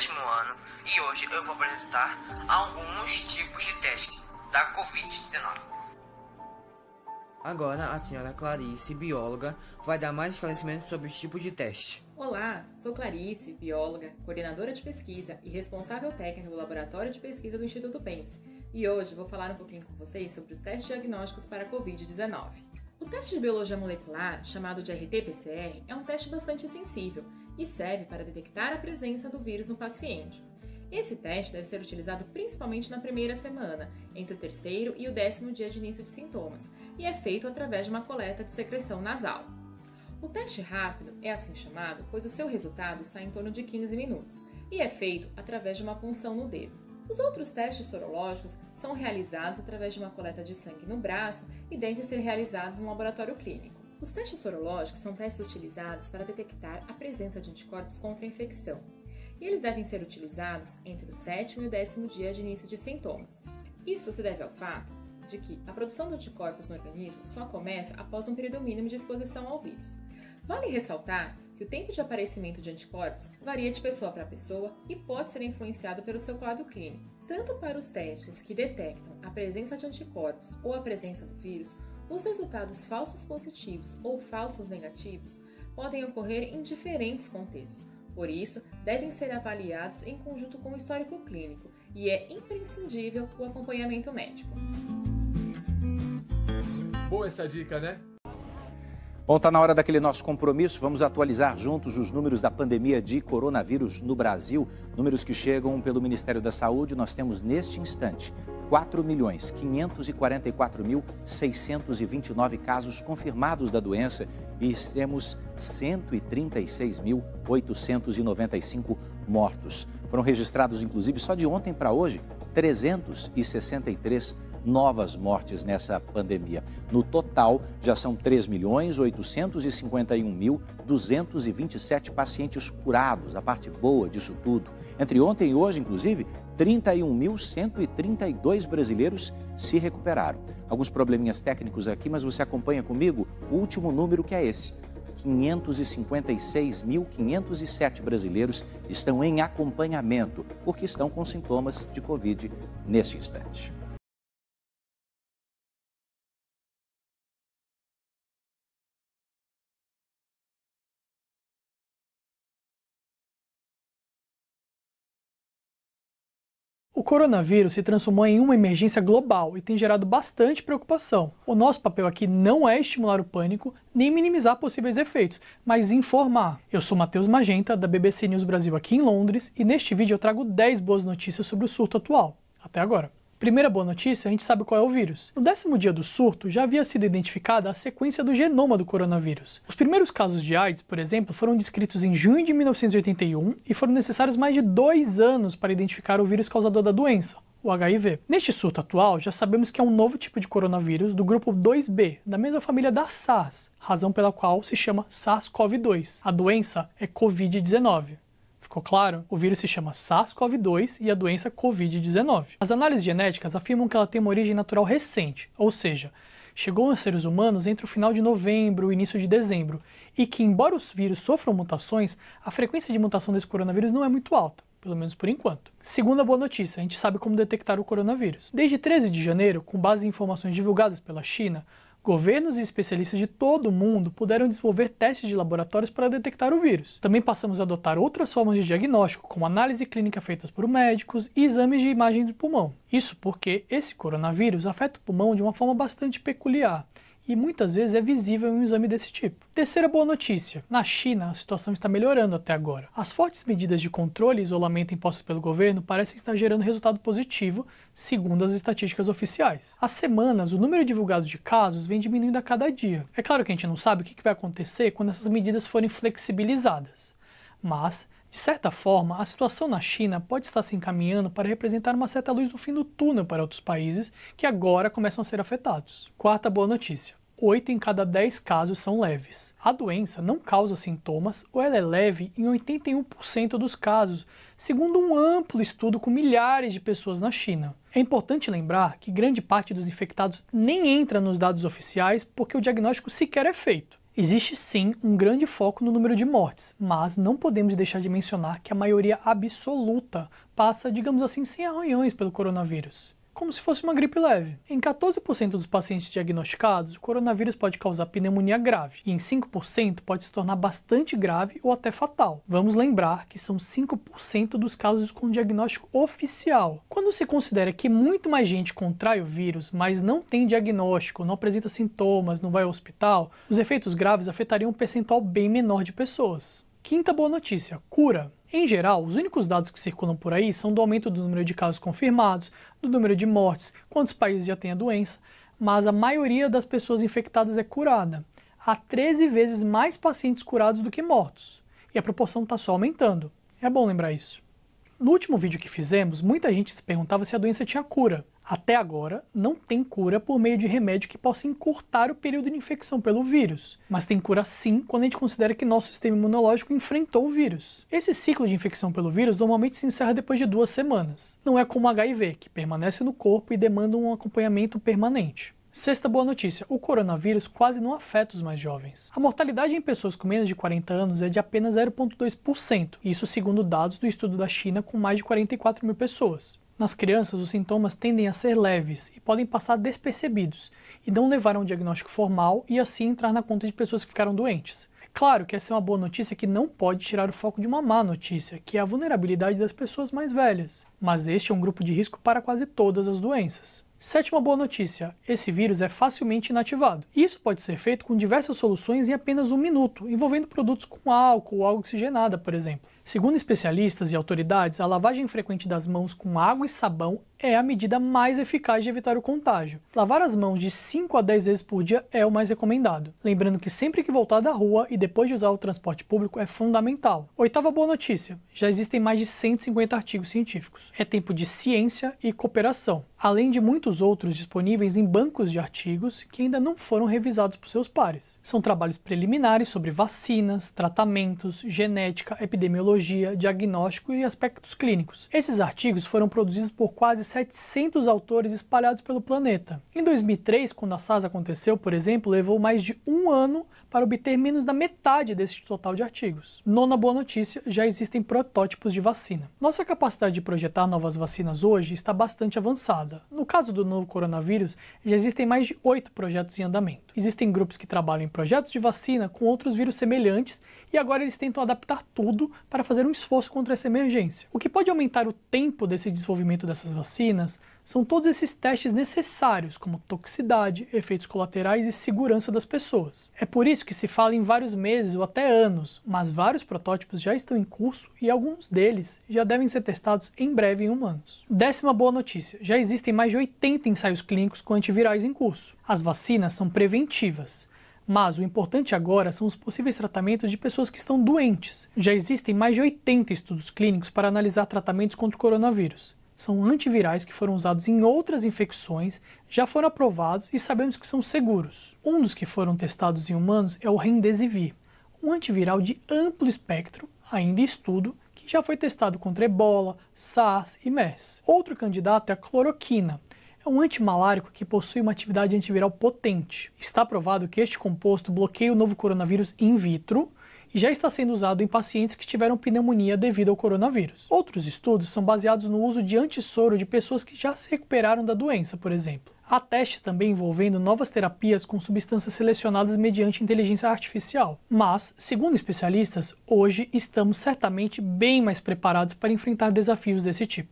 sétimo ano e hoje eu vou apresentar alguns tipos de testes da Covid-19. Agora a senhora Clarice, bióloga, vai dar mais esclarecimentos sobre os tipos de teste. Olá, sou Clarice, bióloga, coordenadora de pesquisa e responsável técnica do Laboratório de Pesquisa do Instituto PENS. E hoje vou falar um pouquinho com vocês sobre os testes diagnósticos para a Covid-19. O teste de biologia molecular, chamado de RT-PCR, é um teste bastante sensível e serve para detectar a presença do vírus no paciente. Esse teste deve ser utilizado principalmente na primeira semana, entre o terceiro e o 10º dia de início de sintomas, e é feito através de uma coleta de secreção nasal. O teste rápido é assim chamado, pois o seu resultado sai em torno de 15 minutos, e é feito através de uma punção no dedo. Os outros testes sorológicos são realizados através de uma coleta de sangue no braço e devem ser realizados no laboratório clínico. Os testes sorológicos são testes utilizados para detectar a presença de anticorpos contra a infecção, e eles devem ser utilizados entre o 7º e o 10º dia de início de sintomas. Isso se deve ao fato de que a produção de anticorpos no organismo só começa após um período mínimo de exposição ao vírus. Vale ressaltar que o tempo de aparecimento de anticorpos varia de pessoa para pessoa e pode ser influenciado pelo seu quadro clínico. Tanto para os testes que detectam a presença de anticorpos ou a presença do vírus, os resultados falsos positivos ou falsos negativos podem ocorrer em diferentes contextos. Por isso, devem ser avaliados em conjunto com o histórico clínico e é imprescindível o acompanhamento médico. Boa essa dica, né? Bom, tá na hora daquele nosso compromisso. Vamos atualizar juntos os números da pandemia de coronavírus no Brasil. Números que chegam pelo Ministério da Saúde. Nós temos neste instante 4.544.629 casos confirmados da doença e temos 136.895 mortos. Foram registrados, inclusive, só de ontem para hoje, 363 novas mortes nessa pandemia. No total, já são 3.851.227 pacientes curados, a parte boa disso tudo. Entre ontem e hoje, inclusive, 31.132 brasileiros se recuperaram. Alguns probleminhas técnicos aqui, mas você acompanha comigo o último número, que é esse. 556.507 brasileiros estão em acompanhamento, porque estão com sintomas de Covid neste instante. O coronavírus se transformou em uma emergência global e tem gerado bastante preocupação. O nosso papel aqui não é estimular o pânico, nem minimizar possíveis efeitos, mas informar. Eu sou Matheus Magenta, da BBC News Brasil aqui em Londres, e neste vídeo eu trago 10 boas notícias sobre o surto atual, até agora. Primeira boa notícia, a gente sabe qual é o vírus. No 10º dia do surto, já havia sido identificada a sequência do genoma do coronavírus. Os primeiros casos de AIDS, por exemplo, foram descritos em junho de 1981 e foram necessários mais de 2 anos para identificar o vírus causador da doença, o HIV. Neste surto atual, já sabemos que é um novo tipo de coronavírus do grupo 2B, da mesma família da SARS, razão pela qual se chama SARS-CoV-2. A doença é Covid-19. Ficou claro? O vírus se chama SARS-CoV-2 e a doença Covid-19. As análises genéticas afirmam que ela tem uma origem natural recente, ou seja, chegou aos seres humanos entre o final de novembro e o início de dezembro, e que, embora os vírus sofram mutações, a frequência de mutação desse coronavírus não é muito alta, pelo menos por enquanto. Segunda boa notícia, a gente sabe como detectar o coronavírus. Desde 13 de janeiro, com base em informações divulgadas pela China, governos e especialistas de todo o mundo puderam desenvolver testes de laboratórios para detectar o vírus. Também passamos a adotar outras formas de diagnóstico, como análise clínica feitas por médicos e exames de imagem do pulmão. Isso porque esse coronavírus afeta o pulmão de uma forma bastante peculiar e muitas vezes é visível em um exame desse tipo. Terceira boa notícia. Na China, a situação está melhorando até agora. As fortes medidas de controle e isolamento impostas pelo governo parecem estar gerando resultado positivo, segundo as estatísticas oficiais. Há semanas, o número divulgado de casos vem diminuindo a cada dia. É claro que a gente não sabe o que vai acontecer quando essas medidas forem flexibilizadas. Mas, de certa forma, a situação na China pode estar se encaminhando para representar uma certa luz no fim do túnel para outros países que agora começam a ser afetados. Quarta boa notícia. 8 em cada 10 casos são leves. A doença não causa sintomas ou ela é leve em 81% dos casos, segundo um amplo estudo com milhares de pessoas na China. É importante lembrar que grande parte dos infectados nem entra nos dados oficiais porque o diagnóstico sequer é feito. Existe sim um grande foco no número de mortes, mas não podemos deixar de mencionar que a maioria absoluta passa, digamos assim, sem arranhões pelo coronavírus, como se fosse uma gripe leve. Em 14% dos pacientes diagnosticados, o coronavírus pode causar pneumonia grave, e em 5% pode se tornar bastante grave ou até fatal. Vamos lembrar que são 5% dos casos com diagnóstico oficial. Quando se considera que muito mais gente contrai o vírus, mas não tem diagnóstico, não apresenta sintomas, não vai ao hospital, os efeitos graves afetariam um percentual bem menor de pessoas. Quinta boa notícia: cura. Em geral, os únicos dados que circulam por aí são do aumento do número de casos confirmados, do número de mortes, quantos países já têm a doença, mas a maioria das pessoas infectadas é curada. Há 13 vezes mais pacientes curados do que mortos, e a proporção está só aumentando. É bom lembrar isso. No último vídeo que fizemos, muita gente se perguntava se a doença tinha cura. Até agora, não tem cura por meio de remédio que possa encurtar o período de infecção pelo vírus. Mas tem cura sim quando a gente considera que nosso sistema imunológico enfrentou o vírus. Esse ciclo de infecção pelo vírus normalmente se encerra depois de 2 semanas. Não é como o HIV, que permanece no corpo e demanda um acompanhamento permanente. Sexta boa notícia: o coronavírus quase não afeta os mais jovens. A mortalidade em pessoas com menos de 40 anos é de apenas 0,2%, isso segundo dados do estudo da China com mais de 44 mil pessoas. Nas crianças, os sintomas tendem a ser leves e podem passar despercebidos, e não levar a um diagnóstico formal e assim entrar na conta de pessoas que ficaram doentes. É claro que essa é uma boa notícia que não pode tirar o foco de uma má notícia, que é a vulnerabilidade das pessoas mais velhas. Mas este é um grupo de risco para quase todas as doenças. Sétima boa notícia: esse vírus é facilmente inativado. Isso pode ser feito com diversas soluções em apenas 1 minuto, envolvendo produtos com álcool ou água oxigenada, por exemplo. Segundo especialistas e autoridades, a lavagem frequente das mãos com água e sabão é a medida mais eficaz de evitar o contágio. Lavar as mãos de 5 a 10 vezes por dia é o mais recomendado. Lembrando que sempre que voltar da rua e depois de usar o transporte público é fundamental. Oitava boa notícia: já existem mais de 150 artigos científicos. É tempo de ciência e cooperação, além de muitos outros disponíveis em bancos de artigos que ainda não foram revisados por seus pares. São trabalhos preliminares sobre vacinas, tratamentos, genética, epidemiologia, diagnóstico e aspectos clínicos. Esses artigos foram produzidos por quase 700 autores espalhados pelo planeta. Em 2003, quando a SARS aconteceu, por exemplo, levou mais de 1 ano para obter menos da metade desse total de artigos. Nona boa notícia: já existem protótipos de vacina. Nossa capacidade de projetar novas vacinas hoje está bastante avançada. No caso do novo coronavírus, já existem mais de 8 projetos em andamento. Existem grupos que trabalham em projetos de vacina com outros vírus semelhantes e agora eles tentam adaptar tudo para fazer um esforço contra essa emergência. O que pode aumentar o tempo desse desenvolvimento dessas vacinas são todos esses testes necessários, como toxicidade, efeitos colaterais e segurança das pessoas. É por isso que se fala em vários meses ou até anos, mas vários protótipos já estão em curso e alguns deles já devem ser testados em breve em humanos. Décima boa notícia: já existem mais de 80 ensaios clínicos com antivirais em curso. As vacinas são preventivas, mas o importante agora são os possíveis tratamentos de pessoas que estão doentes. Já existem mais de 80 estudos clínicos para analisar tratamentos contra o coronavírus. São antivirais que foram usados em outras infecções, já foram aprovados e sabemos que são seguros. Um dos que foram testados em humanos é o Remdesivir, um antiviral de amplo espectro, ainda em estudo, que já foi testado contra Ebola, SARS e MERS. Outro candidato é a cloroquina. É um antimalárico que possui uma atividade antiviral potente. Está provado que este composto bloqueia o novo coronavírus in vitro e já está sendo usado em pacientes que tiveram pneumonia devido ao coronavírus. Outros estudos são baseados no uso de antissoro de pessoas que já se recuperaram da doença, por exemplo. Há testes também envolvendo novas terapias com substâncias selecionadas mediante inteligência artificial. Mas, segundo especialistas, hoje estamos certamente bem mais preparados para enfrentar desafios desse tipo.